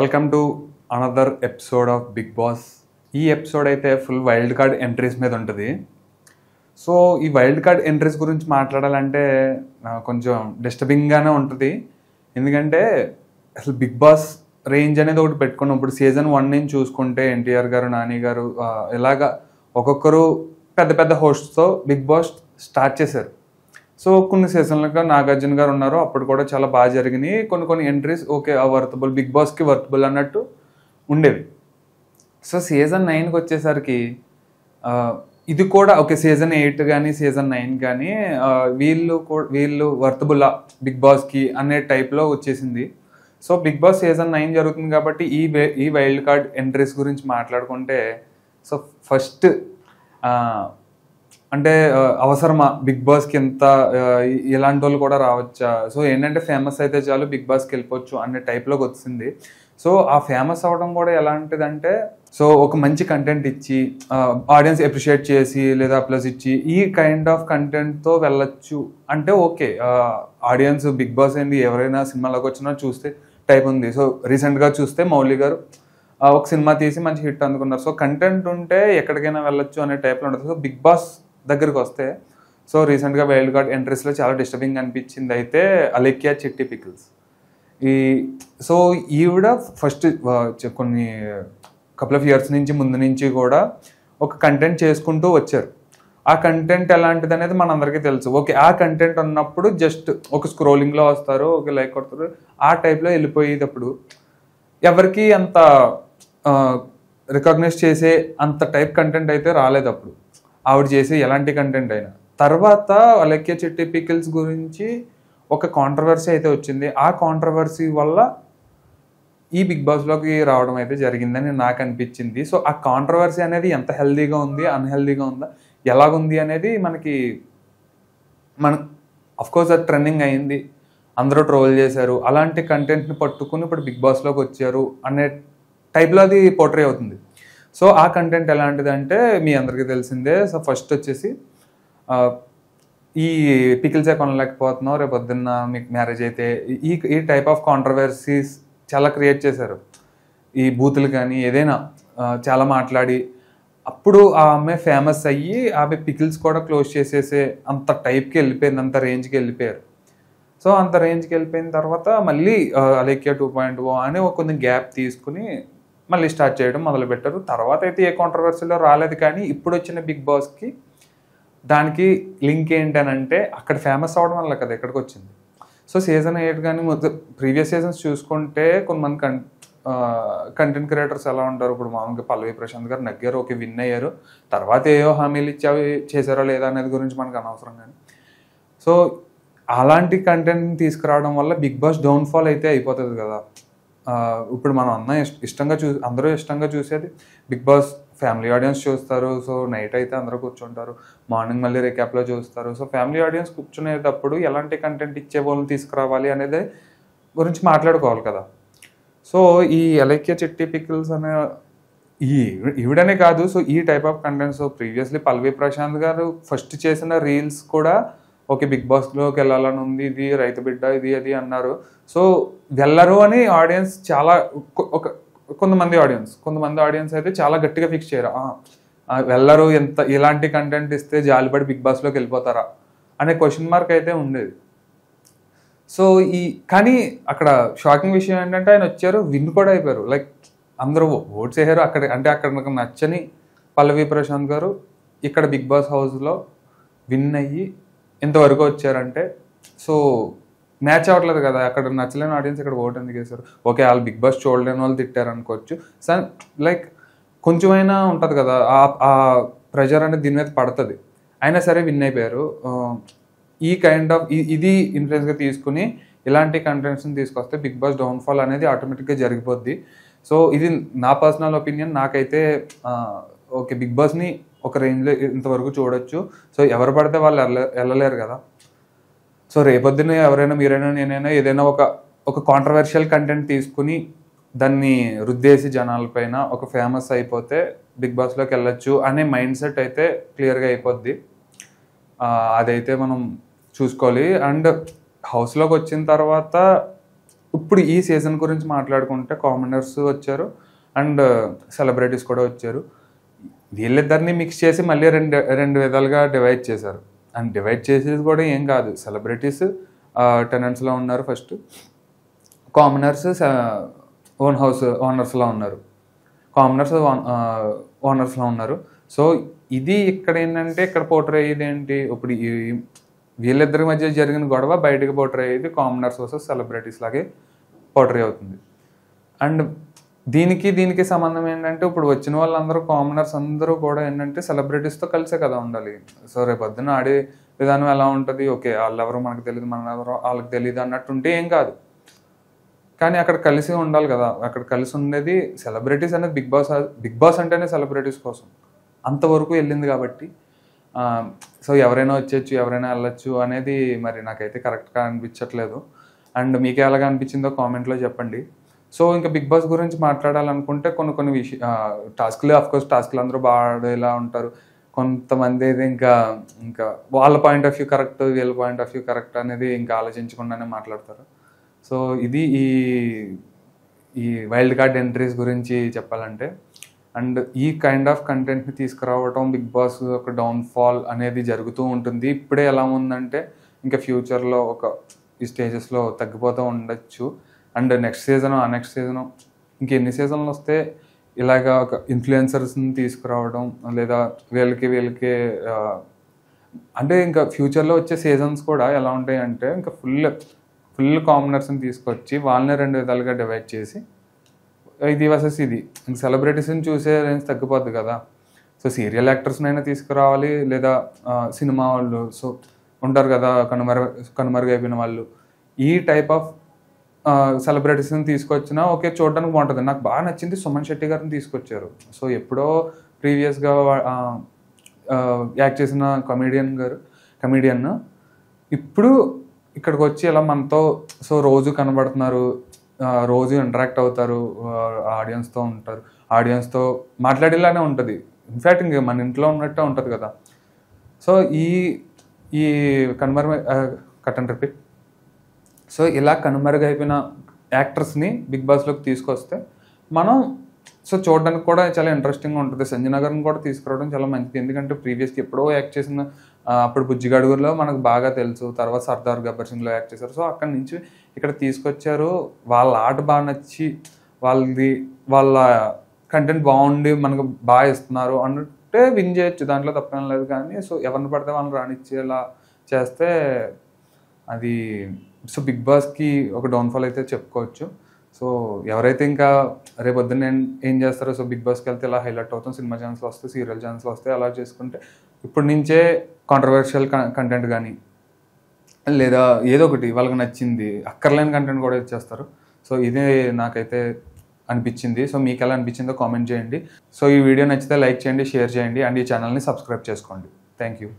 Welcome to another episode of Bigg Boss. ఈ episode అయితే full wild card entries మీద ఉంటుంది. సో ఈ వైల్డ్ కార్డ్ ఎంట్రీస్ గురించి మాట్లాడాలంటే కొంచెం డిస్టర్బింగ్గానే ఉంటుంది. ఎందుకంటే అసలు బిగ్ బాస్ రేంజ్ అనేది ఒకటి పెట్టుకున్నాం. ఇప్పుడు సీజన్ 1 నుంచి చూసుకుంటే ఎన్టీఆర్ గారు, నాని గారు ఇలాగా ఒక్కొక్కరు పెద్ద పెద్ద హోస్ట్స్తో బిగ్ బాస్ స్టార్ట్ చేశారు. సో కొన్ని సీజన్లుగా నాగార్జున గారు ఉన్నారు, అప్పుడు కూడా చాలా బాగా జరిగినాయి. కొన్ని ఎంట్రీస్ ఓకే వర్తబుల్, బిగ్ బాస్కి వర్తబుల్ అన్నట్టు ఉండేవి. సో సీజన్ 9కి వచ్చేసరికి ఇది కూడా ఓకే, సీజన్ 8 కానీ సీజన్ 9 కానీ వీళ్ళు వర్తబుల్లా బిగ్ బాస్కి అనే టైప్లో వచ్చేసింది. సో బిగ్ బాస్ సీజన్ 9 జరుగుతుంది కాబట్టి ఈ వైల్డ్ కార్డ్ ఎంట్రీస్ గురించి మాట్లాడుకుంటే, సో ఫస్ట్ అంటే అవసరమా బిగ్ బాస్కి ఎంత ఇలాంటి వాళ్ళు కూడా రావచ్చా? సో ఏంటంటే ఫేమస్ అయితే చాలు బిగ్ బాస్కి వెళ్ళిపోవచ్చు అనే టైప్లోకి వచ్చింది. సో ఆ ఫేమస్ అవ్వడం కూడా ఎలాంటిదంటే, సో ఒక మంచి కంటెంట్ ఇచ్చి ఆడియన్స్ అప్రిషియేట్ చేసి లేదా ప్లస్ ఇచ్చి ఈ కైండ్ ఆఫ్ కంటెంట్తో వెళ్ళచ్చు అంటే ఓకే. ఆడియన్స్ బిగ్ బాస్ ఏంటి, ఎవరైనా సినిమాలోకి వచ్చినా చూస్తే టైప్ ఉంది. సో రీసెంట్గా చూస్తే మౌలి గారు ఒక సినిమా తీసి మంచి హిట్ అందుకున్నారు. సో కంటెంట్ ఉంటే ఎక్కడికైనా వెళ్ళొచ్చు అనే టైప్లో ఉంటుంది. సో బిగ్ బాస్ దగ్గరికి వస్తే, సో రీసెంట్గా వైల్డ్ కార్డ్ ఎంట్రీస్లో చాలా డిస్టర్బింగ్ అనిపించింది అయితే అలేఖ్య చిట్టి పికిల్స్. సో ఈవిడ ఫస్ట్ కొన్ని కపుల్ ఆఫ్ ఇయర్స్ నుంచి ముందు నుంచి కూడా ఒక కంటెంట్ చేసుకుంటూ వచ్చారు. ఆ కంటెంట్ ఎలాంటిది అనేది మనందరికీ తెలుసు. ఓకే, ఆ కంటెంట్ ఉన్నప్పుడు జస్ట్ ఒక స్క్రోలింగ్లో వస్తారు, ఒక లైక్ కొడతారు, ఆ టైప్లో వెళ్ళిపోయేటప్పుడు ఎవరికి అంత రికగ్నైజ్ చేసే అంత టైప్ కంటెంట్ అయితే రాలేదు అప్పుడు ఆవిడ చేసే ఎలాంటి కంటెంట్ అయినా. తర్వాత అలేఖ్య చిట్టి పికిల్స్ గురించి ఒక కాంట్రవర్సీ అయితే వచ్చింది. ఆ కాంట్రవర్సీ వల్ల ఈ బిగ్ బాస్లోకి రావడం అయితే జరిగిందని నాకు అనిపించింది. సో ఆ కాంట్రవర్సీ అనేది ఎంత హెల్దీగా ఉంది, అన్హెల్దీగా ఉందా, ఎలాగుంది అనేది మన అఫ్కోర్స్ అది ట్రెండింగ్ అయింది, అందరూ ట్రోల్ చేశారు. అలాంటి కంటెంట్ని పట్టుకుని ఇప్పుడు బిగ్ బాస్లోకి వచ్చారు అనే టైప్లో అది పోర్ట్రే అవుతుంది. సో ఆ కంటెంట్ ఎలాంటిదంటే మీ అందరికీ తెలిసిందే. సో ఫస్ట్ వచ్చేసి ఈ పికిల్సే కొనలేకపోతున్నావు, రేపు పొద్దున్న మీకు మ్యారేజ్ అయితే ఈ టైప్ ఆఫ్ కాంట్రవర్సీస్ చాలా క్రియేట్ చేశారు. ఈ బూతులు కానీ ఏదైనా చాలా మాట్లాడి అప్పుడు ఆ అమ్మాయి ఫేమస్ అయ్యి ఆమె పికిల్స్ కూడా క్లోజ్ చేసేసే అంత టైప్కి వెళ్ళిపోయింది, అంత రేంజ్కి వెళ్ళిపోయారు. సో అంత రేంజ్కి వెళ్ళిపోయిన తర్వాత మళ్ళీ అలేఖ్య 2.0 అని కొంచెం గ్యాప్ తీసుకుని మళ్ళీ స్టార్ట్ చేయడం మొదలుపెట్టారు. తర్వాత అయితే ఏ కాంట్రవర్సీలో రాలేదు. కానీ ఇప్పుడు వచ్చిన బిగ్ బాస్కి దానికి లింక్ ఏంటనంటే అక్కడ ఫేమస్ అవ్వడం వల్ల కదా ఇక్కడికి వచ్చింది. సో సీజన్ 8 కానీ ప్రీవియస్ సీజన్స్ చూసుకుంటే కొంతమంది కంటెంట్ క్రియేటర్స్ ఎలా ఉంటారు, ఇప్పుడు మామూలుగా పల్లవి ప్రశాంత్ గారు నగ్గారు, ఓకే విన్ అయ్యారు, తర్వాత ఏవో హామీలు ఇచ్చి అవి చేశారో లేదా అనేది గురించి మనకు అనవసరం. కానీ సో అలాంటి కంటెంట్ని తీసుకురావడం వల్ల బిగ్ బాస్ డౌన్ఫాల్ అయితే అయిపోతుంది కదా. ఇప్పుడు మనం అందరూ ఇష్టంగా చూసేది బిగ్ బాస్. ఫ్యామిలీ ఆడియన్స్ చూస్తారు. సో నైట్ అయితే అందరూ కూర్చుంటారు, మార్నింగ్ మళ్ళీ రీక్యాప్లో చూస్తారు. సో ఫ్యామిలీ ఆడియన్స్ కూర్చునేటప్పుడు ఎలాంటి కంటెంట్ ఇచ్చే వాళ్ళని తీసుకురావాలి అనేది గురించి మాట్లాడుకోవాలి కదా. సో ఈ అలేఖ్య చిట్టి పికిల్స్ అనే ఈవిడనే కాదు, సో ఈ టైప్ ఆఫ్ కంటెంట్స్ ప్రీవియస్లీ పల్లవి ప్రశాంత్ గారు ఫస్ట్ చేసిన రీల్స్ కూడా ఓకే బిగ్ బాస్లోకి వెళ్ళాలని ఉంది, ఇది రైతు బిడ్డ ఇది అది అన్నారు. సో వెళ్ళరు అని ఆడియన్స్ చాలా కొంతమంది ఆడియన్స్ అయితే చాలా గట్టిగా ఫిక్స్ చేయరు. వెళ్ళరు, ఇలాంటి కంటెంట్ ఇస్తే జాలిపడి బిగ్ బాస్లోకి వెళ్ళిపోతారా అనే క్వశ్చన్ మార్క్ అయితే ఉండేది. సో కానీ అక్కడ షాకింగ్ విషయం ఏంటంటే ఆయన వచ్చారు, విన్ కూడా అయిపోయారు. లైక్ అందరూ ఓట్స్ వేసారు. అక్కడ నాకు నచ్చని పల్లవి ప్రశాంత్ గారు ఇక్కడ బిగ్ బాస్ హౌస్లో విన్ అయ్యి ఇంతవరకు వచ్చారంటే సో మ్యాచ్ అవ్వట్లేదు కదా. అక్కడ నచ్చలేని ఆడియన్స్ ఇక్కడ ఓట్ ఎందుకు వేశారు? ఓకే వాళ్ళు బిగ్ బాస్ చూడలేని వాళ్ళు తిట్టారు అనుకోవచ్చు. సో లైక్ కొంచెమైనా ఉంటుంది కదా, ఆ ప్రెషర్ అనేది దీని మీద పడుతుంది. అయినా సరే విన్ అయిపోయారు. ఈ కైండ్ ఆఫ్ ఇది ఇన్ఫ్లుయెన్స్గా తీసుకుని ఇలాంటి కంటెంట్స్ని తీసుకొస్తే బిగ్ బాస్ డౌన్ఫాల్ అనేది ఆటోమేటిక్గా జరిగిపోద్ది. సో ఇది నా పర్సనల్ ఒపీనియన్. నాకైతే ఓకే బిగ్ బాస్ని ఒక రేంజ్లో ఇంతవరకు చూడొచ్చు. సో ఎవరు పడితే వాళ్ళు వెళ్ళలేరు కదా. సో రేపొద్దున ఎవరైనా మీరైనా నేనైనా ఏదైనా ఒక కాంట్రవర్షియల్ కంటెంట్ తీసుకుని దాన్ని రుద్దేసి జనాలపైన ఒక ఫేమస్ అయిపోతే బిగ్ బాస్లోకి వెళ్ళొచ్చు అనే మైండ్ సెట్ అయితే క్లియర్గా అయిపోద్ది. అదైతే మనం చూసుకోవాలి. అండ్ హౌస్లోకి వచ్చిన తర్వాత ఇప్పుడు ఈ సీజన్ గురించి మాట్లాడుకుంటే కామనర్స్ వచ్చారు అండ్ సెలబ్రిటీస్ కూడా వచ్చారు. వీళ్ళిద్దరిని మిక్స్ చేసి మళ్ళీ రెండు విధాలుగా డివైడ్ చేశారు. అండ్ డివైడ్ చేసేది కూడా ఏం కాదు, సెలబ్రిటీస్ టెనెంట్స్లో ఉన్నారు, ఫస్ట్ కామనర్స్ ఓన్ హౌస్ ఓనర్స్లో ఉన్నారు, కామనర్స్ ఓనర్స్లో ఉన్నారు. సో ఇది ఇక్కడ ఏంటంటే ఇక్కడ పోర్ట్రే అయ్యేది ఏంటి, ఇప్పుడు వీళ్ళిద్దరి మధ్య జరిగిన గొడవ బయటకు పోర్ట్రే అయ్యేది కామనర్స్ వర్సెస్ సెలబ్రిటీస్ లాగే పోర్ట్రే అవుతుంది. అండ్ దీనికి సంబంధం ఏంటంటే ఇప్పుడు వచ్చిన వాళ్ళందరూ కామనర్స్ అందరూ కూడా ఏంటంటే సెలబ్రిటీస్తో కలిసే కదా ఉండాలి. సో రేపు పొద్దున్న ఆడే విధానం ఎలా ఉంటుంది, ఓకే వాళ్ళెవరో మనకు తెలియదు, మన ఎవరో వాళ్ళకి తెలియదు అన్నట్టు ఉంటే ఏం కాదు. కానీ అక్కడ కలిసి ఉండాలి కదా, అక్కడ కలిసి ఉండేది సెలబ్రిటీస్ అనేది బిగ్ బాస్ అంటేనే సెలబ్రిటీస్ కోసం అంతవరకు వెళ్ళింది కాబట్టి. సో ఎవరైనా వచ్చేయచ్చు, ఎవరైనా వెళ్ళొచ్చు అనేది మరి నాకైతే కరెక్ట్గా అనిపించట్లేదు. అండ్ మీకు ఎలాగ అనిపించిందో కామెంట్లో చెప్పండి. సో ఇంకా బిగ్ బాస్ గురించి మాట్లాడాలనుకుంటే కొన్ని టాస్క్లు, అఫ్కోర్స్ టాస్క్లు అందరూ బాగా ఉంటారు. కొంతమంది అయితే ఇంకా వాళ్ళ పాయింట్ ఆఫ్ వ్యూ కరెక్ట్, వీళ్ళ పాయింట్ ఆఫ్ వ్యూ కరెక్ట్ అనేది ఇంకా ఆలోచించకుండానే మాట్లాడతారు. సో ఇది ఈ వైల్డ్ కార్డ్ ఎంట్రీస్ గురించి చెప్పాలంటే. అండ్ ఈ కైండ్ ఆఫ్ కంటెంట్ని తీసుకురావడం బిగ్ బాస్ ఒక డౌన్ఫాల్ అనేది జరుగుతూ ఉంటుంది. ఇప్పుడే ఎలా ఉందంటే ఇంకా ఫ్యూచర్లో ఈ స్టేజెస్లో తగ్గిపోతూ ఉండొచ్చు. అండ్ నెక్స్ట్ సీజను ఇంకెన్ని సీజన్లు వస్తే ఇలాగా ఒక ఇన్ఫ్లుయెన్సర్స్ని తీసుకురావడం, లేదా వీళ్ళకి అంటే ఇంకా ఫ్యూచర్లో వచ్చే సీజన్స్ కూడా ఎలా ఉంటాయి అంటే ఇంకా ఫుల్ కామనర్స్ని తీసుకొచ్చి వాళ్ళని రెండు విధాలుగా డివైడ్ చేసి ఇది వర్సెస్ ఇది, ఇంక సెలబ్రిటీస్ని చూసే రేంజ్ తగ్గిపోద్ది కదా. సో సీరియల్ యాక్టర్స్నైనా తీసుకురావాలి, లేదా సినిమా వాళ్ళు సో ఉంటారు కదా కనుమరుగైపోయిన వాళ్ళు, ఈ టైప్ ఆఫ్ సెలబ్రిటీస్ని తీసుకొచ్చినా ఓకే చూడడానికి బాగుంటుంది. నాకు బాగా నచ్చింది సుమన్ శెట్టి గారిని తీసుకొచ్చారు. సో ఎప్పుడో ప్రీవియస్గా యాక్ట్ చేసిన కమీడియన్ ఇప్పుడు ఇక్కడికి వచ్చి ఇలా మనతో సో రోజు కనబడుతున్నారు, రోజు ఇంటరాక్ట్ అవుతారు, ఆడియన్స్తో ఉంటారు, ఆడియన్స్తో మాట్లాడేలానే ఉంటుంది. ఇన్ఫ్యాక్ట్ ఇంక మన ఇంట్లో ఉన్నట్టే ఉంటుంది కదా. సో ఈ రిపీట్ సో ఇలా కనుమరుగైపోయిన యాక్టర్స్ని బిగ్ బాస్లోకి తీసుకొస్తే మనం సో చూడడానికి కూడా చాలా ఇంట్రెస్టింగ్గా ఉంటుంది. సంజయ్ నగర్ని కూడా తీసుకురావడం చాలా మంచిది, ఎందుకంటే ప్రీవియస్కి ఎప్పుడో యాక్ట్ చేసిన అప్పుడు బుజ్జిగడుగులో మనకు బాగా తెలుసు, తర్వాత సర్దార్ గబ్బర్ సింగ్లో యాక్ట్ చేశారు. సో అక్కడి నుంచి ఇక్కడ తీసుకొచ్చారు, వాళ్ళ ఆట బాగా నచ్చి వాళ్ళ కంటెంట్ బాగుండి మనకు బాగా ఇస్తున్నారు అంటే విన్ చేయొచ్చు, దాంట్లో తప్పేం లేదు. కానీ సో ఎవరిని పడితే వాళ్ళని రానిచ్చేలా చేస్తే అది సో బిగ్ బాస్కి ఒక డౌన్ఫాల్ అయితే చెప్పుకోవచ్చు. సో ఎవరైతే ఇంకా రేపొద్దున ఏం చేస్తారో, సో బిగ్ బాస్కి వెళ్తే ఇలా హైలైట్ అవుతాం, సినిమా ఛానల్స్లో వస్తే, సీరియల్ ఛానల్స్లో వస్తే, అలా చేసుకుంటే ఇప్పటి నుంచే కాంట్రవర్షియల్ కంటెంట్ కానీ లేదా ఏదో ఒకటి వాళ్ళకి నచ్చింది అక్కర్లేని కంటెంట్ కూడా ఇచ్చేస్తారు. సో ఇదే నాకైతే అనిపించింది. సో మీకు ఎలా అనిపించిందో కామెంట్ చేయండి. సో ఈ వీడియో నచ్చితే లైక్ చేయండి, షేర్ చేయండి, అండ్ ఈ ఛానల్ని సబ్స్క్రైబ్ చేసుకోండి. Thank you.